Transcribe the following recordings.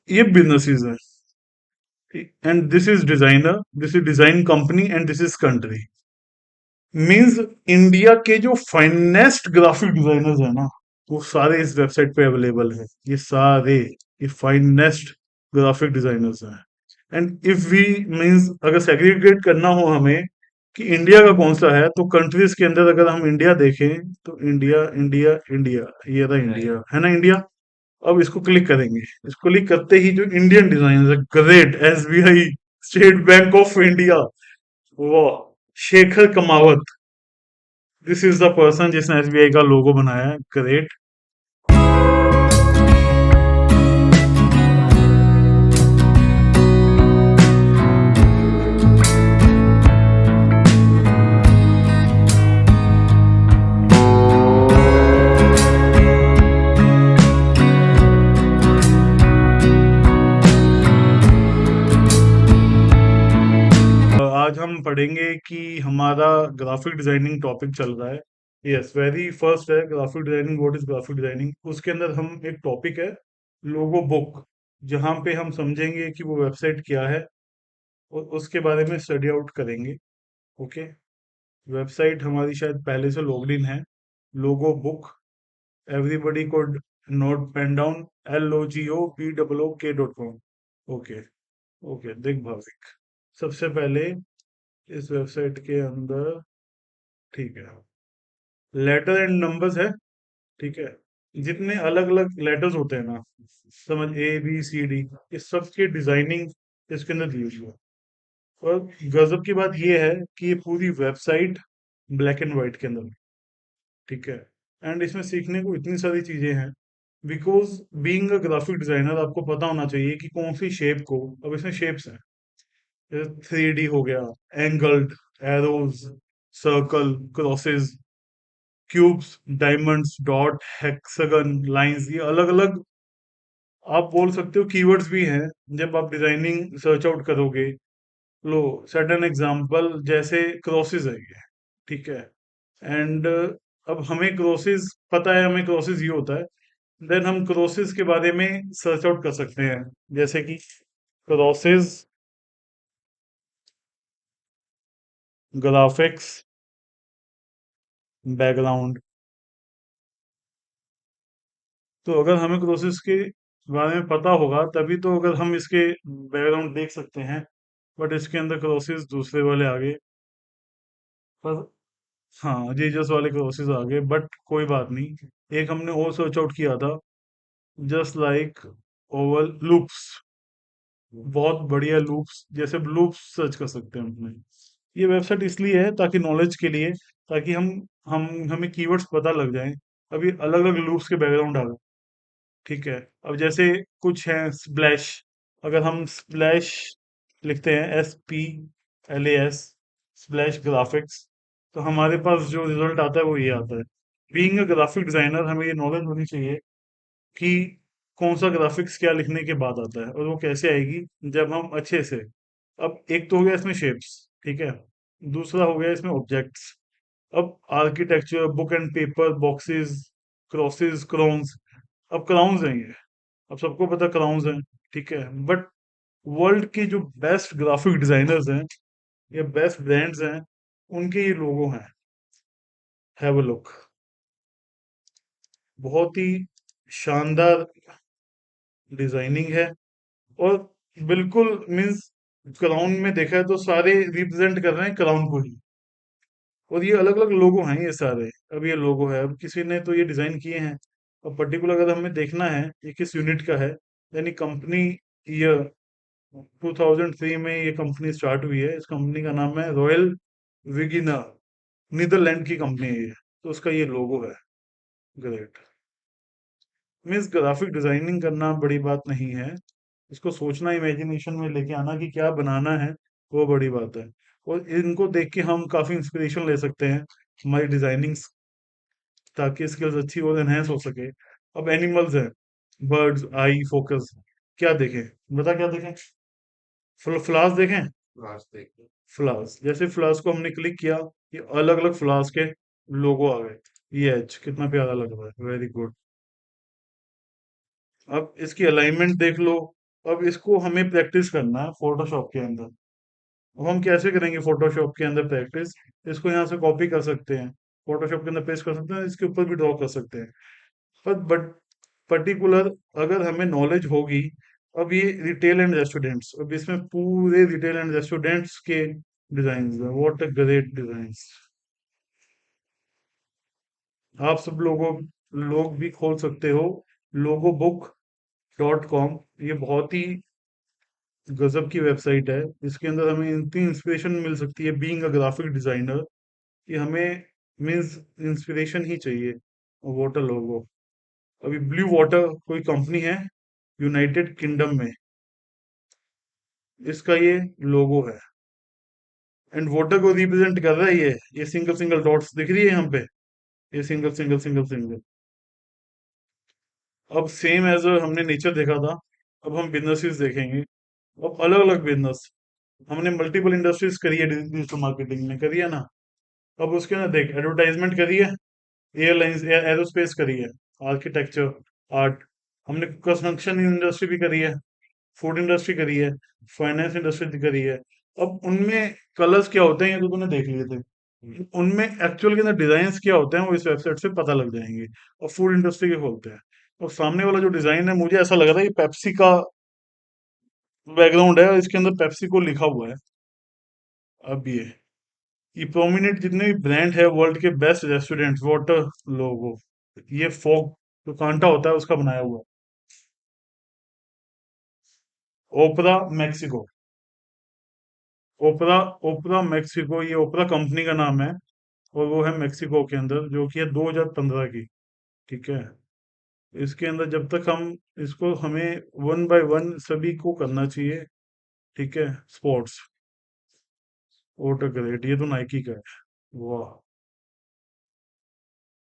ये बिजनेसेस है। And this is designer, this is design company and this is country. Means India के जो finest graphic designers है ना, वो सारे इस वेबसाइट पे अवेलेबल है। ये सारे, ये फाइनेस्ट ग्राफिक डिजाइनर्स हैं। एंड इफ वी, मींस अगर सेग्रीगेट करना हो हमें कि इंडिया का कौन सा है, तो कंट्रीज के अंदर अगर हम इंडिया देखें तो इंडिया इंडिया इंडिया, ये रहा इंडिया, है ना इंडिया। अब इसको क्लिक करेंगे। इसको क्लिक करते ही जो इंडियन डिजाइन है, great, SBI, state Bank of India, वाह, शेखर कमावत, दिस इज द पर्सन जिसने एसबीआई का लोगो बनाया है, ग्रेट। आज हम पढ़ेंगे कि हमारा ग्राफिक डिजाइनिंग टॉपिक चल रहा है। यस, वेरी फर्स्ट है graphic designing, what is graphic designing. उसके अंदर हम एक टॉपिक है लोगो बुक, जहाँ पे हम समझेंगे कि वो वेबसाइट क्या है और उसके बारे में स्टडी आउट करेंगे। ओके, वेबसाइट हमारी शायद पहले से लॉग्ड इन है, logo book, everybody code note pen down, LOGOBOOK.com। Okay, okay, देख भाविक, सबसे पहले इस वेबसाइट के अंदर, ठीक है, लेटर एंड नंबर्स है, ठीक है। जितने अलग अलग लेटर्स होते हैं ना, समझ, ABCD, ये सब की डिजाइनिंग इसके अंदर दी हुई है। और गजब की बात ये है कि ये पूरी वेबसाइट ब्लैक एंड व्हाइट के अंदर है, ठीक है। एंड इसमें सीखने को इतनी सारी चीजें हैं, because being a graphic designer आपको पता होना चाहिए कि कौन सी शेप को, अब इसमें शेप्स हैं, जैसे 3D हो गया, angled, arrows, circle, crosses, cubes, diamonds, dot, hexagon, lines, ये अलग अलग आप बोल सकते हो कीवर्ड्स भी हैं। जब आप डिजाइनिंग सर्च आउट करोगे, लो सेट एन एग्जांपल, जैसे क्रॉसेस है ये, ठीक है। एंड अब हमें क्रॉसेस पता है, हमें क्रॉसेस ये होता है, देन हम क्रॉसेस के बारे में सर्च आउट कर सकते हैं, जैसे कि क्रॉसेस, ग्राफिक्स, बैकग्राउंड। तो अगर हमें क्रॉसेस के बारे में पता होगा तभी तो अगर हम इसके बैकग्राउंड देख सकते हैं। बट इसके अंदर क्रॉसेस दूसरे वाले आ गए, पर हाँ, जीजस वाले क्रॉसेस आ गए, बट कोई बात नहीं। एक हमने और सर्च आउट किया था, जस्ट लाइक ओवल लूप्स, बहुत बढ़िया लूप्स, जैसे लूप्स सर्च कर सकते हैं उसमें। ये वेबसाइट इसलिए है ताकि नॉलेज के लिए, ताकि हम हमें कीवर्ड्स पता लग जाएं। अभी अलग अलग लूप्स के बैकग्राउंड आ गए, ठीक है। अब जैसे कुछ है स्प्लैश, अगर हम स्प्लैश लिखते हैं, SPLAS, स्प्लैश ग्राफिक्स, तो हमारे पास जो रिजल्ट आता है वो ये आता है। बीइंग अ ग्राफिक डिजाइनर हमें ये नॉलेज होनी चाहिए कि कौन सा ग्राफिक्स क्या लिखने के बाद आता है, और वो कैसे आएगी, जब हम अच्छे से, अब एक तो हो गया इसमें शेप्स, ठीक है, दूसरा हो गया इसमें ऑब्जेक्ट्स। अब architecture, book and paper, boxes, crosses, crowns. अब क्राउन्स हैं ये, अब सबको पता क्राउन्स हैं, ठीक है। बट वर्ल्ड के जो बेस्ट ग्राफिक डिजाइनर्स हैं या बेस्ट ब्रांड्स हैं, उनके ये लोगो हैं। हैव अ लुक, बहुत ही शानदार डिजाइनिंग है। और बिल्कुल मीन्स क्राउन में देखा है तो सारे रिप्रेजेंट कर रहे हैं क्राउन को ही। और ये अलग अलग लोगो हैं ये सारे। अब ये लोगो है, अब किसी ने तो ये डिजाइन किए हैं। अब पर्टिकुलर अगर हमें देखना है ये किस यूनिट का है, यानी कंपनी ईयर 2003 में ये कंपनी स्टार्ट हुई है। इस कंपनी का नाम है रॉयल विगिनर, नीदरलैंड की कंपनी है ये। तो उसका ये लोगो है, ग्रेट। मीन्स ग्राफिक डिजाइनिंग करना बड़ी बात नहीं है, इसको सोचना, इमेजिनेशन में लेके आना कि क्या बनाना है, वो बड़ी बात है। और इनको देख के हम काफी इंस्पिरेशन ले सकते हैं हमारी डिजाइनिंग, ताकि स्किल्स अच्छी और एनहेंस हो सके। अब एनिमल्स हैं, बर्ड्स, आई फोकस, क्या देखें, बता क्या देखें, फ्लावर्स देखें, फ्लावर्स, जैसे फ्लावर्स को हमने क्लिक किया, ये अलग अलग फ्लावर्स के लोगो आ गए। ये एच कितना प्यारा लग रहा है, वेरी गुड। अब इसकी अलाइनमेंट देख लो, अब इसको हमें प्रैक्टिस करना है फोटोशॉप के अंदर। अब हम कैसे करेंगे फोटोशॉप के अंदर प्रैक्टिस? इसको यहाँ से कॉपी कर सकते हैं, फोटोशॉप के अंदर पेस्ट कर सकते हैं, इसके ऊपर भी ड्रॉ कर सकते हैं। पर बट पर्टिकुलर अगर हमें नॉलेज होगी, अब ये रिटेल एंड रेस्टोरेंट्स, अब इसमें पूरे रिटेल एंड रेस्टोरेंट्स के डिजाइन हैं। What a great designs! आप सब लोग भी खोल सकते हो logobook.com। ये बहुत ही गजब की वेबसाइट है। इसके अंदर हमें इतनी इंस्पिरेशन मिल सकती है बीइंग अ ग्राफिक डिजाइनर कि हमें मीन्स इंस्पिरेशन ही चाहिए। वाटर लोगो, अभी ब्लू वाटर कोई कंपनी है यूनाइटेड किंगडम में, इसका ये लोगो है। एंड वाटर को रिप्रेजेंट कर रहा है ये सिंगल सिंगल डॉट्स दिख रही है यहाँ पे, ये सिंगल सिंगल सिंगल सिंगल। अब सेम एज हमने नेचर देखा था, अब हम बिजनेसेस देखेंगे। अब अलग अलग बिजनेस, हमने मल्टीपल इंडस्ट्रीज करी है डिजिटल मार्केटिंग में, करी है ना। अब उसके अंदर देख, एडवर्टाइजमेंट करी है, एयरलाइंस एरोस्पेस करी है, आर्किटेक्चर, आर्ट, हमने कंस्ट्रक्शन इंडस्ट्री भी करी है, फूड इंडस्ट्री करी है, फाइनेंस इंडस्ट्री करी है। अब उनमें कलर्स क्या होते हैं ये तो तूने देख लिए थे, उनमें एक्चुअल के अंदर डिजाइन क्या होते हैं वो इस वेबसाइट से पता लग जाएंगे। और फूड इंडस्ट्री के खोलते हैं, और सामने वाला जो डिजाइन है मुझे ऐसा लग रहा है ये पेप्सी का बैकग्राउंड है और इसके अंदर पेप्सी को लिखा हुआ है। अब ये प्रोमिनेंट जितने भी ब्रांड है वर्ल्ड के बेस्ट रेस्टोरेंट वाटर लोगो, ये फॉग जो कांटा होता है उसका बनाया हुआ है। ओपरा मैक्सिको, ओपरा ओपरा मैक्सिको, ये ओपरा कंपनी का नाम है। और वो है मेक्सिको के अंदर, जो कि है 2015 की। ठीक है, इसके अंदर जब तक हम इसको हमें वन बाय वन सभी को करना चाहिए। ठीक है, स्पोर्ट्स, वोटर ग्रेट, ये तो नाइकी का है। वाह!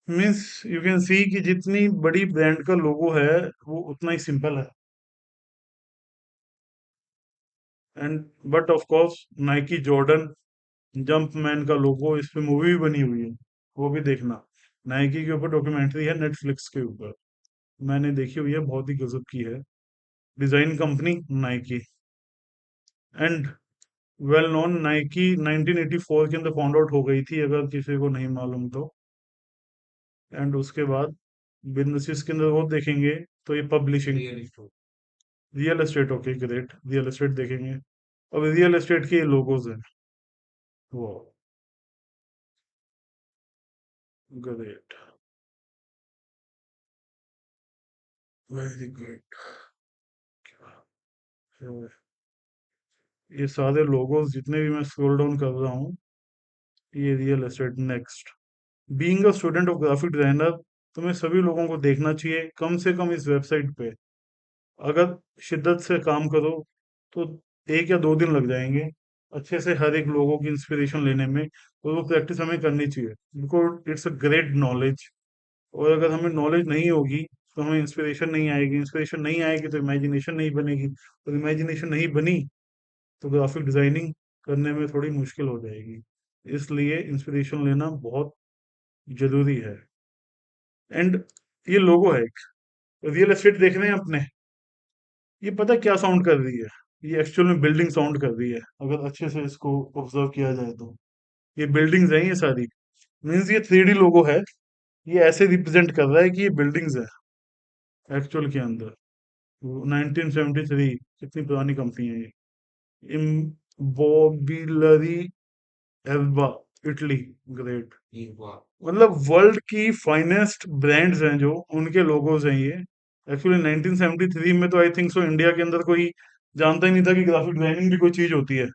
मीन्स यू कैन सी कि जितनी बड़ी ब्रांड का लोगो है वो उतना ही सिंपल है। And but of course Nike Jordan jump man का लोगो, इस पे मूवी भी बनी हुई है, वो भी देखना। नाइकी के ऊपर डॉक्यूमेंट्री है नेटफ्लिक्स के ऊपर, मैंने देखी हुई है, बहुत ही गजब की है। Design company Nike. And well known Nike 1984 के अंदर फाउंड आउट हो गई थी, अगर किसी को नहीं मालूम तो। एंड उसके बाद बिजनेसेस के अंदर वो देखेंगे तो ये publishing, real estate, okay great, real estate देखेंगे। अब रियल एस्टेट के लोगोज हैं, वो ग्रेट, वेरी गुड। ये सारे लोगोज जितने भी मैं स्क्रॉल डाउन कर रहा हूँ, ये real estate. Next, being a student of graphic designer, तुम्हें सभी लोगों को देखना चाहिए कम से कम इस वेबसाइट पे। अगर शिद्दत से काम करो तो 1 या 2 दिन लग जाएंगे अच्छे से हर एक लोगों की इंस्पिरेशन लेने में। और वो प्रैक्टिस हमें करनी चाहिए, because it's a great knowledge. और अगर हमें नॉलेज नहीं होगी तो हमें इंस्पिरेशन नहीं आएगी, इंस्पिरेशन नहीं आएगी तो इमेजिनेशन नहीं बनेगी, और इमेजिनेशन नहीं बनी तो ग्राफिक डिजाइनिंग करने में थोड़ी मुश्किल हो जाएगी। इसलिए इंस्पिरेशन लेना बहुत जरूरी है। एंड ये लोगो है एक, रियल एस्टेट देख रहे हैं अपने, ये पता है क्या साउंड कर रही है? ये एक्चुअल में बिल्डिंग साउंड कर रही है, अगर अच्छे से इसको ऑब्जर्व किया जाए तो। ये बिल्डिंग्स हैं ये सारी, मीन्स ये 3D लोगो है, ये ऐसे रिप्रेजेंट कर रहा है कि ये बिल्डिंग्स है एक्चुअल के अंदर। 1973, कितनी पुरानी कंपनी है ये। इम्बोबिलरी एल्बा, इटली, ग्रेट। मतलब वर्ल्ड की फाइनेस्ट ब्रांड्स हैं जो, उनके लोगोज हैं ये। एक्चुअली 1973 में तो आई थिंक सो इंडिया के अंदर कोई जानता ही नहीं था कि ग्राफिक डिजाइनिंग भी कोई चीज होती है,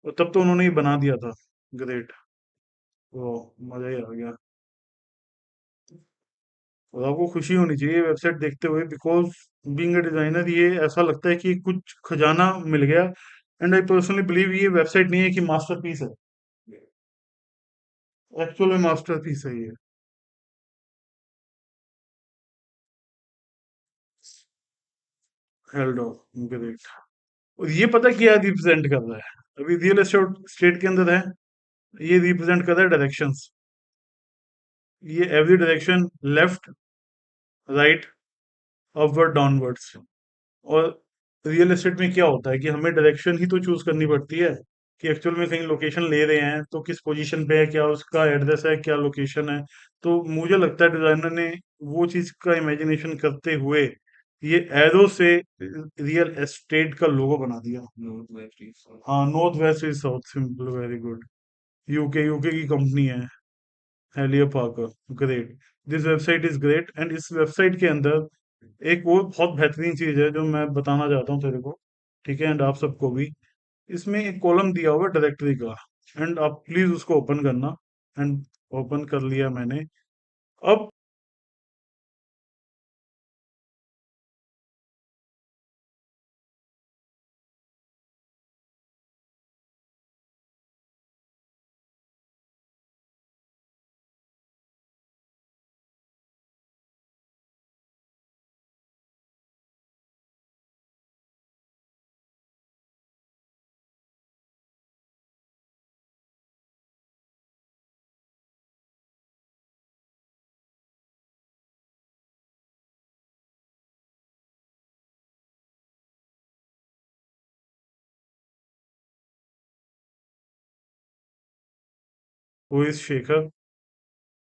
और तब तो उन्होंने ही बना दिया था। ग्रेट, वो मजा ही आ गया। और आपको खुशी होनी चाहिए वेबसाइट देखते हुए, बिकॉज बीइंग अ डिजाइनर ये ऐसा लगता है कि कुछ खजाना मिल गया। एंड आई पर्सनली बिलीव ये वेबसाइट नहीं है कि मास्टरपीस है, एक्चुअल में मास्टरपीस है ये। Held of, great. और ये पता क्या रिप्रेजेंट कर रहा है? अभी रियल एस्टेट स्टेट के अंदर है, ये रिप्रेजेंट कर रहा है डायरेक्शंस। ये every direction, left, right, upward, downwards. और रियल एस्टेट में क्या होता है कि हमें डायरेक्शन ही तो चूज करनी पड़ती है कि एक्चुअल में कहीं लोकेशन ले रहे हैं तो किस पोजीशन पे है, क्या उसका एड्रेस है, क्या लोकेशन है। तो मुझे लगता है डिजाइनर ने वो चीज का इमेजिनेशन करते हुए ये एरो से रियल एस्टेट का लोगो बना दिया। हाँ, north west is south, simple, very good. UK UK की कंपनी है, Helio Parker. Great. This website is great, and इस वेबसाइट के अंदर एक वो बहुत बेहतरीन चीज है जो मैं बताना चाहता हूँ तेरे को, ठीक है, एंड आप सबको भी। इसमें एक कॉलम दिया हुआ है डायरेक्टरी का, एंड आप प्लीज उसको ओपन करना। एंड ओपन कर लिया मैंने। अब वो इस शेखर,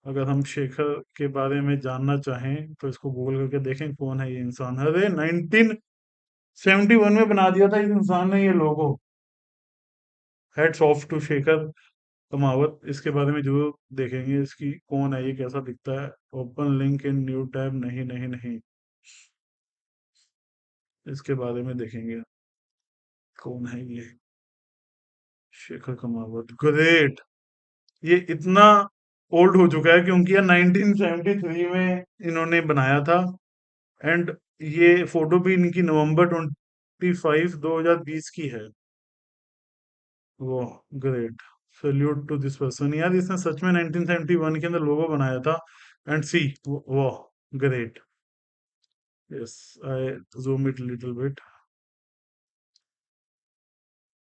अगर हम शेखर के बारे में जानना चाहें तो इसको गूगल करके देखें कौन है ये इंसान। अरे 1971 में बना दिया था इस इंसान ने ये लोगो। हेड्स ऑफ टू शेखर कमावत। इसके बारे में जरूर देखेंगे, इसकी कौन है ये, कैसा दिखता है। Open link in new tab, नहीं नहीं नहीं, इसके बारे में देखेंगे कौन है ये। शेखर कमावत, ग्रेट। ये इतना ओल्ड हो चुका है क्योंकि ये 1973 में इन्होंने बनाया था। एंड ये फोटो भी इनकी नवंबर 25 2020 की है। Wow, great. Salute to this person, यार इसने सच में 1971 के अंदर लोगो बनाया था। एंड सी, वाह, great. Yes, I zoom it little bit.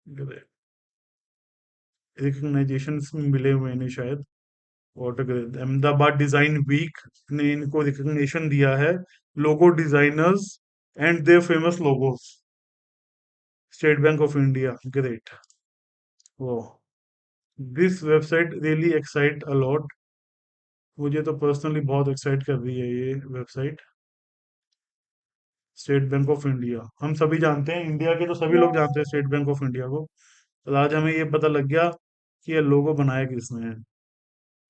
Great. Recognisation मिले हुए हैं शायद। What a great. Ahmedabad design week ने इनको रिकग्निशन दिया है, logo designers and their famous logos. State Bank of India, great. वो, this website really excite a lot. मुझे तो पर्सनली बहुत एक्साइट कर रही है ये website. State Bank of India, हम सभी जानते हैं, इंडिया के तो सभी लोग जानते हैं स्टेट बैंक ऑफ इंडिया को। तो आज हमें ये पता लग गया कि ये लोगो बनाया किसने है।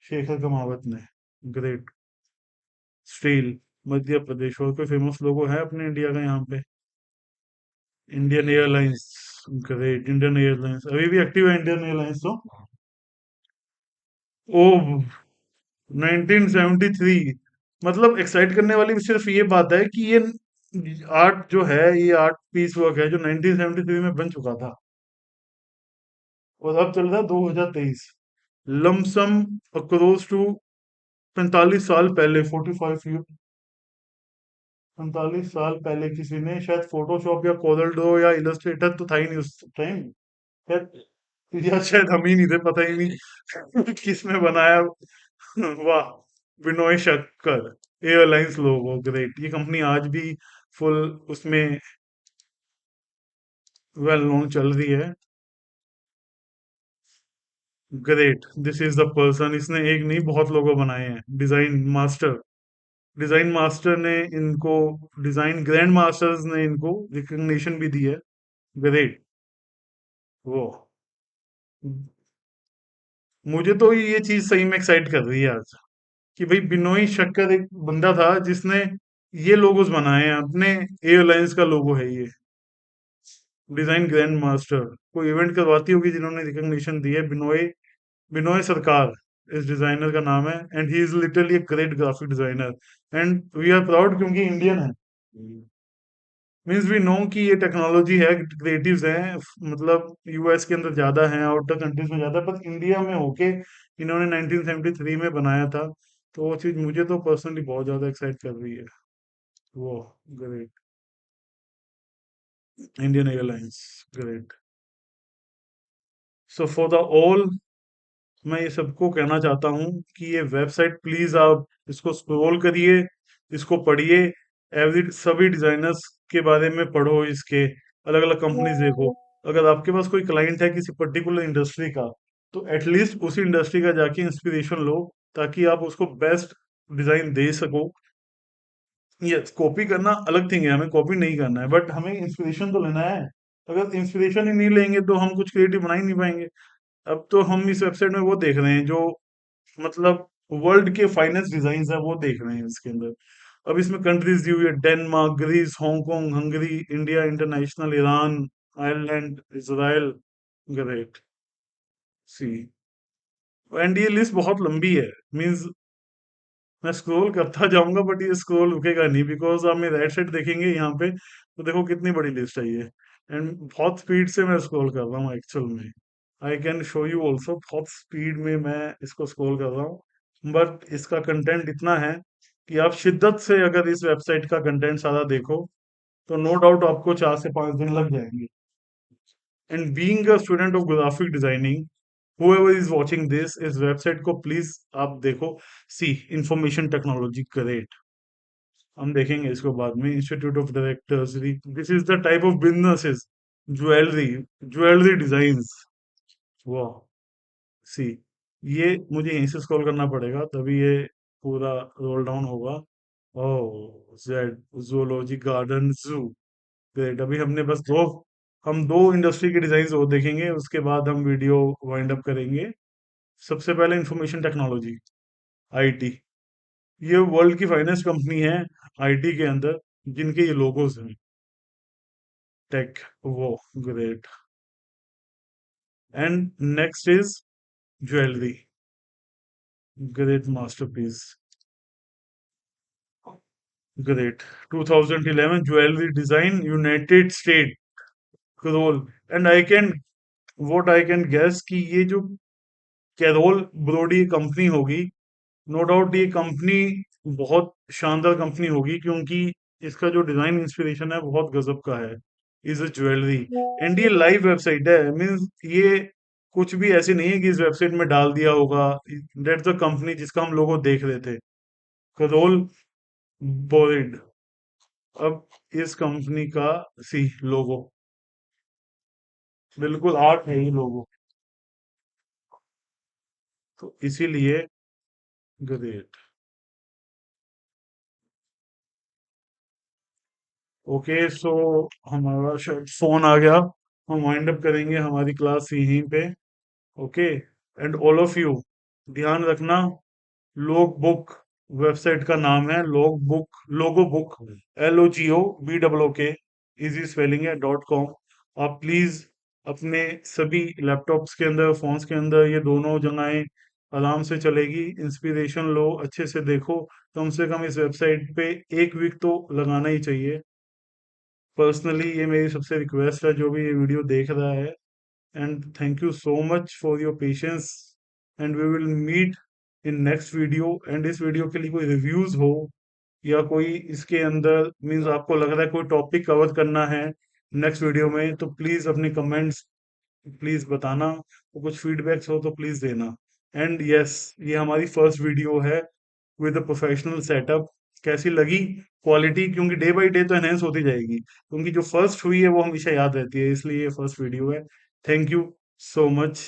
शेखर कमावत ने। ग्रेट। स्टील, मध्य प्रदेश। और कोई फेमस लोगो है अपने इंडिया का यहाँ पे? Indian airlines. Great, Indian airlines अभी भी एक्टिव है, इंडियन एयरलाइंस तो। ओ, 1973। मतलब एक्साइट करने वाली सिर्फ ये बात है कि ये आर्ट जो है, ये आर्ट पीस वर्क है जो 1973 में बन चुका था, और अब चल रहा है 2023। लमसम अक्रोस टू 45 साल पहले, 45 ईयर, 45 साल पहले किसी ने शायद फोटोशॉप या कोरल ड्रॉ या इलस्ट्रेटर तो था ही नहीं उस टाइम, शायद, या शायद हम ही नहीं थे, पता ही नहीं किसने बनाया। वाह। बिनोय शक्कर, एयरलाइंस लोगो, ग्रेट। ये कंपनी आज भी फुल उसमें वेल नोन चल रही है। Great, this is the person. इसने एक नहीं बहुत लोगों बनाए हैं। डिजाइन मास्टर, डिजाइन मास्टर ने इनको, डिजाइन ग्रैंड मास्टर्स ने इनको रिकग्निशन भी दी है। ग्रेट। वो, मुझे तो ये चीज सही में एक्साइट कर रही है आज कि भाई बिनोई शक्कर एक बंदा था जिसने ये लोगोस बनाए हैं अपने। एयरलाइंस का लोगो है ये। डिजाइन ग्रैंड मास्टर, कोई इवेंट करवाती होगी जिन्होंने रिकग्निशन दी है। बिनोय, बिनोय सरकार इस डिजाइनर का नाम है, and he is literally a great graphic designer, and we are proud क्योंकि इंडियन है। मीन्स वी नो कि ये टेक्नोलॉजी है, क्रिएटिव्स हैं, मतलब यूएस के अंदर ज्यादा हैं, आउटर कंट्रीज में ज्यादा, पर इंडिया में होके इन्होंने 1973 में बनाया था। तो वो चीज मुझे तो पर्सनली बहुत ज्यादा एक्साइट कर रही है। Wow, great. Indian airlines, great. So for the all, मैं ये सबको कहना चाहता हूँ कि ये वेबसाइट प्लीज आप इसको स्क्रॉल करिए, इसको पढ़िए, एवरी सभी डिजाइनर्स के बारे में पढ़ो इसके, अलग अलग कंपनीज देखो। अगर आपके पास कोई क्लाइंट है किसी पर्टिकुलर इंडस्ट्री का, तो एटलीस्ट उसी इंडस्ट्री का जाके इंस्पिरेशन लो, ताकि आप उसको बेस्ट डिजाइन दे सको। यस, कॉपी करना अलग थिंग है, हमें कॉपी नहीं करना है, बट हमें इंस्पिरेशन तो लेना है। अगर इंस्पिरेशन ही नहीं लेंगे तो हम कुछ क्रिएटिव बना ही नहीं पाएंगे। अब तो हम इस वेबसाइट में वो देख रहे हैं जो मतलब वर्ल्ड के फाइनेस्ट डिजाइन है वो देख रहे हैं इसके अंदर। अब इसमें कंट्रीज दी हुई है, Denmark, Greece, Hong Kong, Hungary, India, international, Iran, Ireland, Israel. Great. See. And ये लिस्ट बहुत लंबी है। मींस मैं स्क्रॉल करता जाऊंगा बट ये स्क्रॉल रुकेगा नहीं, बिकॉज आप मेरे राइट साइड देखेंगे यहाँ पे, तो देखो कितनी बड़ी लिस्ट है ये। एंड बहुत स्पीड से मैं स्क्रॉल कर रहा हूँ एक्चुअल में। I can show you also, बहुत स्पीड में मैं इसको स्क्रॉल कर रहा हूँ, बट इसका कंटेंट इतना है कि आप शिद्दत से अगर इस वेबसाइट का कंटेंट सारा देखो, तो नो डाउट आपको 4 से 5 दिन लग जाएंगे। And being a student of graphic designing, whoever is watching this, इस वेबसाइट को प्लीज आप देखो। सी, इंफॉर्मेशन टेक्नोलॉजी, ग्रेट। हम देखेंगे इसको बाद में। Institute of directors, this is the type of businesses, jewellery, jewellery designs. वाह। सी, ये मुझे यहीं से स्क्रॉल करना पड़ेगा तभी ये पूरा रोल डाउन होगा। ओह, जेड, जूलॉजी गार्डन, जू। ग्रेट। अभी हमने बस दो, हम दो इंडस्ट्री के डिजाइन और देखेंगे, उसके बाद हम वीडियो वाइंड अप करेंगे। सबसे पहले इंफॉर्मेशन टेक्नोलॉजी, आईटी। ये वर्ल्ड की फाइनेस्ट कंपनी है आईटी के अंदर, जिनके ये लोगोज हैं। Tech, wow, great. And next is jewellery, great, masterpiece, great. 2011 jewellery design, United State, Carol. And I can, what I can guess कि ये जो कैरोल ब्रोडी कंपनी होगी, नो डाउट ये कंपनी बहुत शानदार कंपनी होगी, क्योंकि इसका जो डिजाइन इंस्पिरेशन है बहुत गजब का है। Is a jewellery. एंड ये लाइव वेबसाइट है, मीन्स ये कुछ भी ऐसे नहीं है कि इस वेबसाइट में डाल दिया होगा। दैट्स द कंपनी जिसका हम लोगो देख रहे थे, करोल बोरिड। अब इस कंपनी का सी लोगो, बिल्कुल आर्ट है ये लोगो, तो इसीलिए ग्रेट। ओके, सो हमारा शायद फोन आ गया, हम वाइंड अप करेंगे हमारी क्लास यहीं पे। Okay. And all of you, ध्यान रखना, लोग बुक वेबसाइट का नाम है, logo book, logo book, LOGO BOOK, easy spelling है, .com। आप प्लीज अपने सभी लैपटॉप्स के अंदर, फोन्स के अंदर ये दोनों जगहें आराम से चलेगी। इंस्पिरेशन लो, अच्छे से देखो, कम से कम इस वेबसाइट पे 1 वीक तो लगाना ही चाहिए। पर्सनली ये मेरी सबसे रिक्वेस्ट है जो भी ये वीडियो देख रहा है। And thank you so much for your patience, and we will meet in next video. And इस वीडियो के लिए कोई रिव्यूज हो, या कोई इसके अंदर मीन्स आपको लग रहा है कोई टॉपिक कवर करना है नेक्स्ट वीडियो में, तो प्लीज अपने कमेंट्स प्लीज बताना, और कुछ फीडबैक्स हो तो प्लीज देना। एंड यस, ये हमारी फर्स्ट वीडियो है विद अ प्रोफेशनल सेटअप। कैसी लगी क्वालिटी, क्योंकि डे बाय डे तो एनहेंस होती जाएगी, क्योंकि जो फर्स्ट हुई है वो हमेशा याद रहती है, इसलिए ये फर्स्ट वीडियो है। Thank you so much.